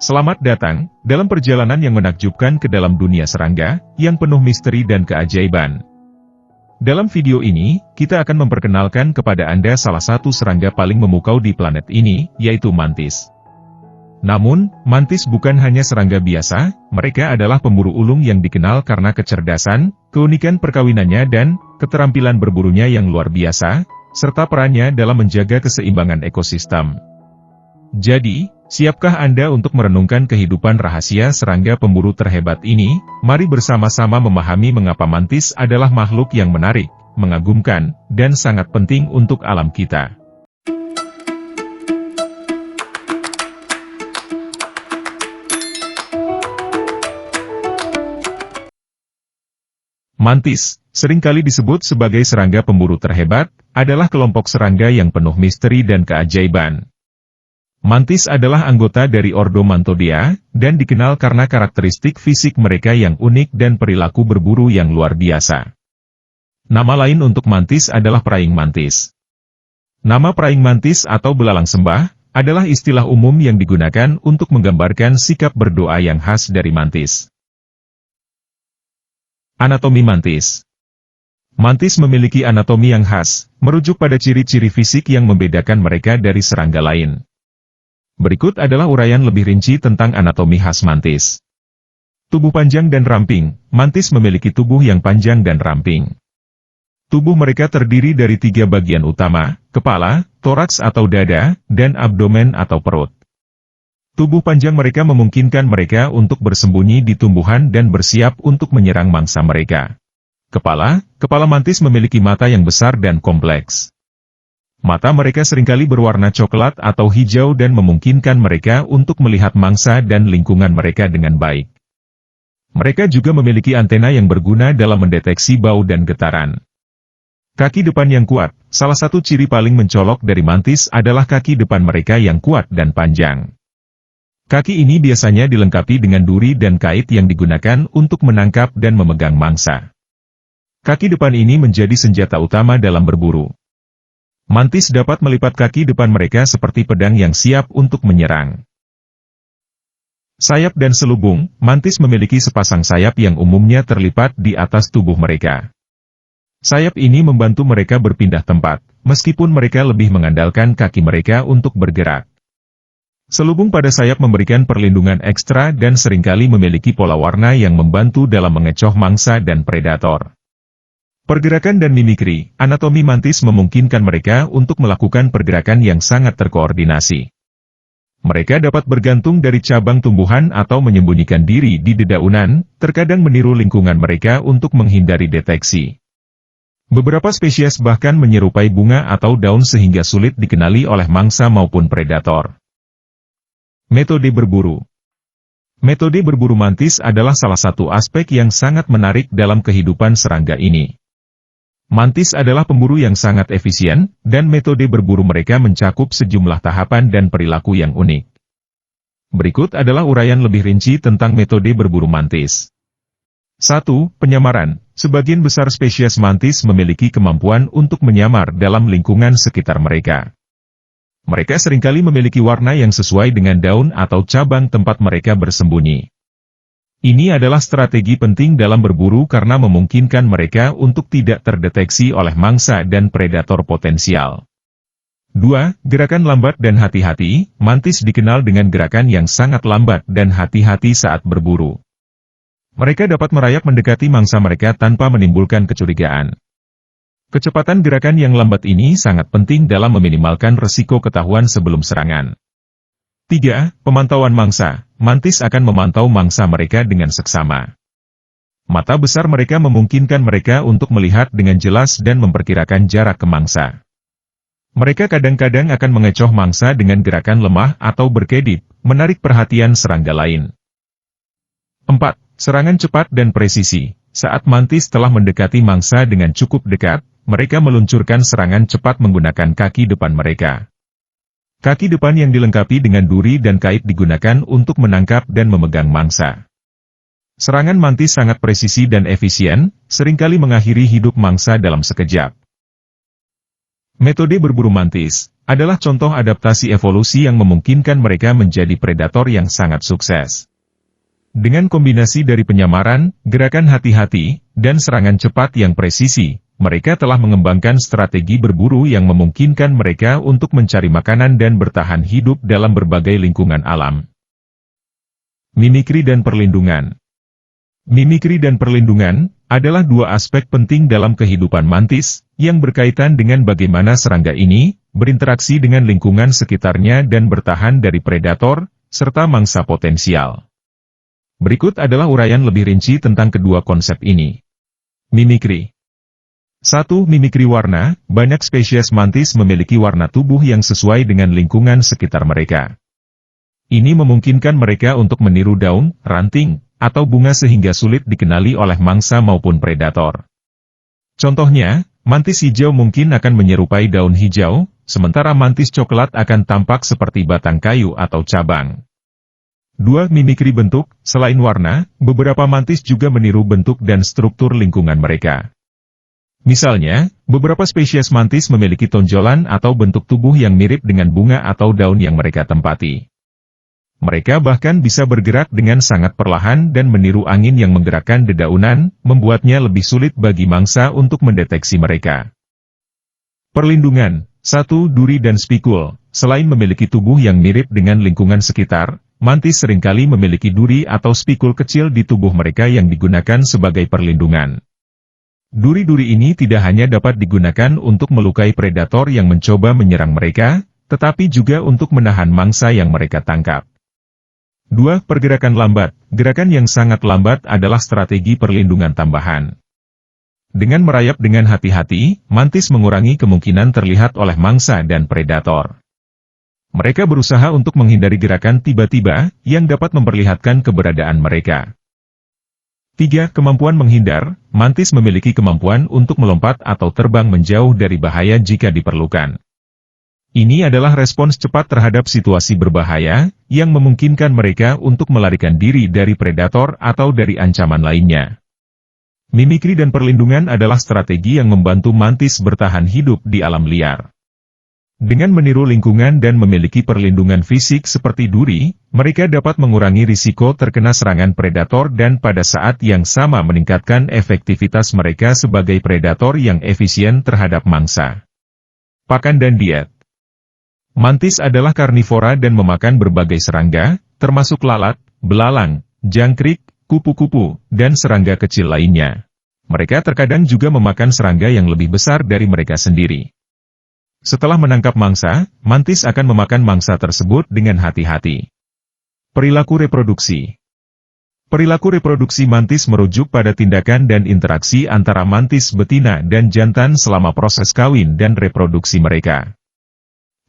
Selamat datang dalam perjalanan yang menakjubkan ke dalam dunia serangga, yang penuh misteri dan keajaiban. Dalam video ini, kita akan memperkenalkan kepada Anda salah satu serangga paling memukau di planet ini, yaitu mantis. Namun, mantis bukan hanya serangga biasa, mereka adalah pemburu ulung yang dikenal karena kecerdasan, keunikan perkawinannya dan keterampilan berburunya yang luar biasa, serta perannya dalam menjaga keseimbangan ekosistem. Jadi, siapkah Anda untuk merenungkan kehidupan rahasia serangga pemburu terhebat ini? Mari bersama-sama memahami mengapa mantis adalah makhluk yang menarik, mengagumkan, dan sangat penting untuk alam kita. Mantis, seringkali disebut sebagai serangga pemburu terhebat, adalah kelompok serangga yang penuh misteri dan keajaiban. Mantis adalah anggota dari ordo Mantodea, dan dikenal karena karakteristik fisik mereka yang unik dan perilaku berburu yang luar biasa. Nama lain untuk mantis adalah praying mantis. Nama praying mantis atau belalang sembah, adalah istilah umum yang digunakan untuk menggambarkan sikap berdoa yang khas dari mantis. Anatomi mantis. Mantis memiliki anatomi yang khas, merujuk pada ciri-ciri fisik yang membedakan mereka dari serangga lain. Berikut adalah uraian lebih rinci tentang anatomi khas mantis. Tubuh panjang dan ramping. Mantis memiliki tubuh yang panjang dan ramping. Tubuh mereka terdiri dari 3 bagian utama, kepala, toraks atau dada, dan abdomen atau perut. Tubuh panjang mereka memungkinkan mereka untuk bersembunyi di tumbuhan dan bersiap untuk menyerang mangsa mereka. Kepala mantis memiliki mata yang besar dan kompleks. Mata mereka seringkali berwarna coklat atau hijau dan memungkinkan mereka untuk melihat mangsa dan lingkungan mereka dengan baik. Mereka juga memiliki antena yang berguna dalam mendeteksi bau dan getaran. Kaki depan yang kuat. Salah satu ciri paling mencolok dari mantis adalah kaki depan mereka yang kuat dan panjang. Kaki ini biasanya dilengkapi dengan duri dan kait yang digunakan untuk menangkap dan memegang mangsa. Kaki depan ini menjadi senjata utama dalam berburu. Mantis dapat melipat kaki depan mereka seperti pedang yang siap untuk menyerang. Sayap dan selubung. Mantis memiliki sepasang sayap yang umumnya terlipat di atas tubuh mereka. Sayap ini membantu mereka berpindah tempat, meskipun mereka lebih mengandalkan kaki mereka untuk bergerak. Selubung pada sayap memberikan perlindungan ekstra dan seringkali memiliki pola warna yang membantu dalam mengecoh mangsa dan predator. Pergerakan dan mimikri. Anatomi mantis memungkinkan mereka untuk melakukan pergerakan yang sangat terkoordinasi. Mereka dapat bergantung dari cabang tumbuhan atau menyembunyikan diri di dedaunan, terkadang meniru lingkungan mereka untuk menghindari deteksi. Beberapa spesies bahkan menyerupai bunga atau daun sehingga sulit dikenali oleh mangsa maupun predator. Metode berburu. Metode berburu mantis adalah salah satu aspek yang sangat menarik dalam kehidupan serangga ini. Mantis adalah pemburu yang sangat efisien, dan metode berburu mereka mencakup sejumlah tahapan dan perilaku yang unik. Berikut adalah uraian lebih rinci tentang metode berburu mantis. 1. Penyamaran. Sebagian besar spesies mantis memiliki kemampuan untuk menyamar dalam lingkungan sekitar mereka. Mereka seringkali memiliki warna yang sesuai dengan daun atau cabang tempat mereka bersembunyi. Ini adalah strategi penting dalam berburu karena memungkinkan mereka untuk tidak terdeteksi oleh mangsa dan predator potensial. 2. Gerakan lambat dan hati-hati. Mantis dikenal dengan gerakan yang sangat lambat dan hati-hati saat berburu. Mereka dapat merayap mendekati mangsa mereka tanpa menimbulkan kecurigaan. Kecepatan gerakan yang lambat ini sangat penting dalam meminimalkan resiko ketahuan sebelum serangan. 3. Pemantauan mangsa. Mantis akan memantau mangsa mereka dengan seksama. Mata besar mereka memungkinkan mereka untuk melihat dengan jelas dan memperkirakan jarak ke mangsa. Mereka kadang-kadang akan mengecoh mangsa dengan gerakan lemah atau berkedip, menarik perhatian serangga lain. 4. Serangan cepat dan presisi. Saat mantis telah mendekati mangsa dengan cukup dekat, mereka meluncurkan serangan cepat menggunakan kaki depan mereka. Kaki depan yang dilengkapi dengan duri dan kait digunakan untuk menangkap dan memegang mangsa. Serangan mantis sangat presisi dan efisien, seringkali mengakhiri hidup mangsa dalam sekejap. Metode berburu mantis adalah contoh adaptasi evolusi yang memungkinkan mereka menjadi predator yang sangat sukses. Dengan kombinasi dari penyamaran, gerakan hati-hati, dan serangan cepat yang presisi, mereka telah mengembangkan strategi berburu yang memungkinkan mereka untuk mencari makanan dan bertahan hidup dalam berbagai lingkungan alam. Mimikri dan perlindungan. Mimikri dan perlindungan adalah dua aspek penting dalam kehidupan mantis, yang berkaitan dengan bagaimana serangga ini berinteraksi dengan lingkungan sekitarnya dan bertahan dari predator, serta mangsa potensial. Berikut adalah uraian lebih rinci tentang kedua konsep ini. Mimikri. 1. Mimikri warna. Banyak spesies mantis memiliki warna tubuh yang sesuai dengan lingkungan sekitar mereka. Ini memungkinkan mereka untuk meniru daun, ranting, atau bunga sehingga sulit dikenali oleh mangsa maupun predator. Contohnya, mantis hijau mungkin akan menyerupai daun hijau, sementara mantis coklat akan tampak seperti batang kayu atau cabang. 2. Mimikri bentuk. Selain warna, beberapa mantis juga meniru bentuk dan struktur lingkungan mereka. Misalnya, beberapa spesies mantis memiliki tonjolan atau bentuk tubuh yang mirip dengan bunga atau daun yang mereka tempati. Mereka bahkan bisa bergerak dengan sangat perlahan dan meniru angin yang menggerakkan dedaunan, membuatnya lebih sulit bagi mangsa untuk mendeteksi mereka. Perlindungan. 1. Duri dan spikul. Selain memiliki tubuh yang mirip dengan lingkungan sekitar, mantis seringkali memiliki duri atau spikul kecil di tubuh mereka yang digunakan sebagai perlindungan. Duri-duri ini tidak hanya dapat digunakan untuk melukai predator yang mencoba menyerang mereka, tetapi juga untuk menahan mangsa yang mereka tangkap. 2. Pergerakan lambat. Gerakan yang sangat lambat adalah strategi perlindungan tambahan. Dengan merayap dengan hati-hati, mantis mengurangi kemungkinan terlihat oleh mangsa dan predator. Mereka berusaha untuk menghindari gerakan tiba-tiba, yang dapat memperlihatkan keberadaan mereka. 3. Kemampuan menghindar. Mantis memiliki kemampuan untuk melompat atau terbang menjauh dari bahaya jika diperlukan. Ini adalah respons cepat terhadap situasi berbahaya, yang memungkinkan mereka untuk melarikan diri dari predator atau dari ancaman lainnya. Mimikri dan perlindungan adalah strategi yang membantu mantis bertahan hidup di alam liar. Dengan meniru lingkungan dan memiliki perlindungan fisik seperti duri, mereka dapat mengurangi risiko terkena serangan predator dan pada saat yang sama meningkatkan efektivitas mereka sebagai predator yang efisien terhadap mangsa. Pakan dan diet. Mantis adalah karnivora dan memakan berbagai serangga, termasuk lalat, belalang, jangkrik, kupu-kupu, dan serangga kecil lainnya. Mereka terkadang juga memakan serangga yang lebih besar dari mereka sendiri. Setelah menangkap mangsa, mantis akan memakan mangsa tersebut dengan hati-hati. Perilaku reproduksi. Perilaku reproduksi mantis merujuk pada tindakan dan interaksi antara mantis betina dan jantan selama proses kawin dan reproduksi mereka.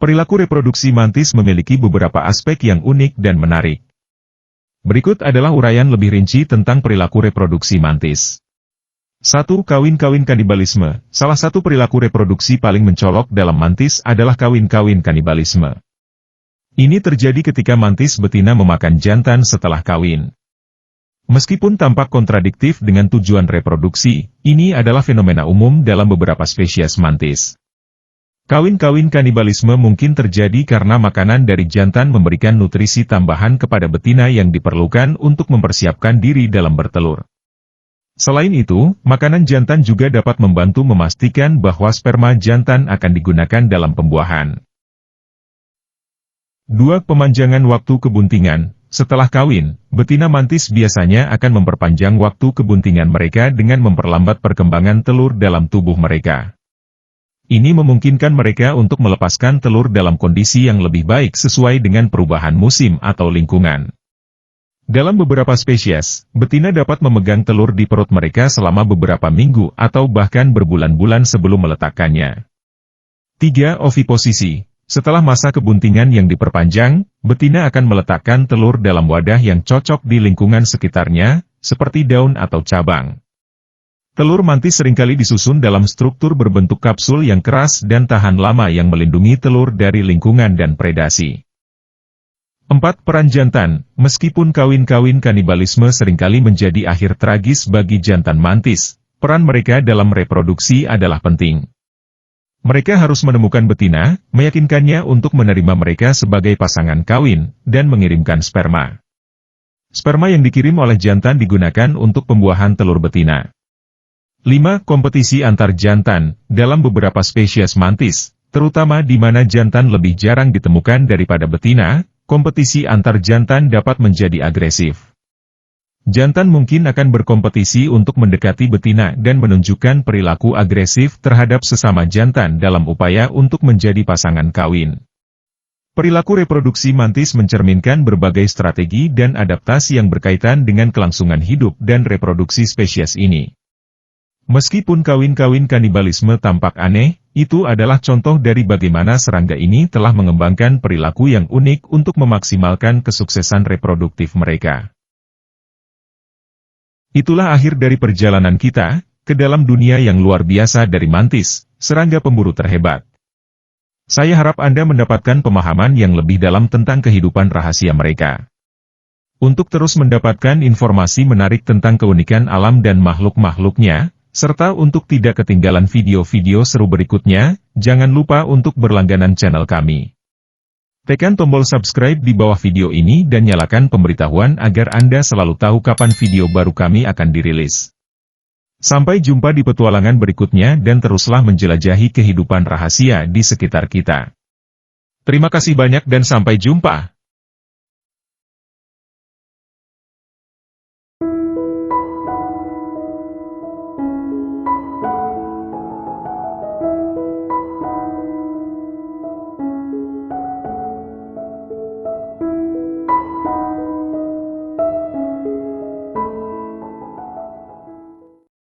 Perilaku reproduksi mantis memiliki beberapa aspek yang unik dan menarik. Berikut adalah uraian lebih rinci tentang perilaku reproduksi mantis. 1. Kawin-kawin kanibalisme. Salah satu perilaku reproduksi paling mencolok dalam mantis adalah kawin-kawin kanibalisme. Ini terjadi ketika mantis betina memakan jantan setelah kawin. Meskipun tampak kontradiktif dengan tujuan reproduksi, ini adalah fenomena umum dalam beberapa spesies mantis. Kawin-kawin kanibalisme mungkin terjadi karena makanan dari jantan memberikan nutrisi tambahan kepada betina yang diperlukan untuk mempersiapkan diri dalam bertelur. Selain itu, makanan jantan juga dapat membantu memastikan bahwa sperma jantan akan digunakan dalam pembuahan. 2. Pemanjangan waktu kebuntingan. Setelah kawin, betina mantis biasanya akan memperpanjang waktu kebuntingan mereka dengan memperlambat perkembangan telur dalam tubuh mereka. Ini memungkinkan mereka untuk melepaskan telur dalam kondisi yang lebih baik sesuai dengan perubahan musim atau lingkungan. Dalam beberapa spesies, betina dapat memegang telur di perut mereka selama beberapa minggu atau bahkan berbulan-bulan sebelum meletakkannya. 3. Oviposisi. Setelah masa kebuntingan yang diperpanjang, betina akan meletakkan telur dalam wadah yang cocok di lingkungan sekitarnya, seperti daun atau cabang. Telur mantis seringkali disusun dalam struktur berbentuk kapsul yang keras dan tahan lama yang melindungi telur dari lingkungan dan predasi. 4. Peran jantan. Meskipun kawin-kawin kanibalisme seringkali menjadi akhir tragis bagi jantan mantis, peran mereka dalam reproduksi adalah penting. Mereka harus menemukan betina, meyakinkannya untuk menerima mereka sebagai pasangan kawin, dan mengirimkan sperma. Sperma yang dikirim oleh jantan digunakan untuk pembuahan telur betina. 5. Kompetisi antar jantan. Dalam beberapa spesies mantis, terutama di mana jantan lebih jarang ditemukan daripada betina, kompetisi antar jantan dapat menjadi agresif. Jantan mungkin akan berkompetisi untuk mendekati betina dan menunjukkan perilaku agresif terhadap sesama jantan dalam upaya untuk menjadi pasangan kawin. Perilaku reproduksi mantis mencerminkan berbagai strategi dan adaptasi yang berkaitan dengan kelangsungan hidup dan reproduksi spesies ini. Meskipun kawin-kawin kanibalisme tampak aneh, itu adalah contoh dari bagaimana serangga ini telah mengembangkan perilaku yang unik untuk memaksimalkan kesuksesan reproduktif mereka. Itulah akhir dari perjalanan kita ke dalam dunia yang luar biasa dari mantis, serangga pemburu terhebat. Saya harap Anda mendapatkan pemahaman yang lebih dalam tentang kehidupan rahasia mereka. Untuk terus mendapatkan informasi menarik tentang keunikan alam dan makhluk-makhluknya, serta untuk tidak ketinggalan video-video seru berikutnya, jangan lupa untuk berlangganan channel kami. Tekan tombol subscribe di bawah video ini dan nyalakan pemberitahuan agar Anda selalu tahu kapan video baru kami akan dirilis. Sampai jumpa di petualangan berikutnya dan teruslah menjelajahi kehidupan rahasia di sekitar kita. Terima kasih banyak dan sampai jumpa.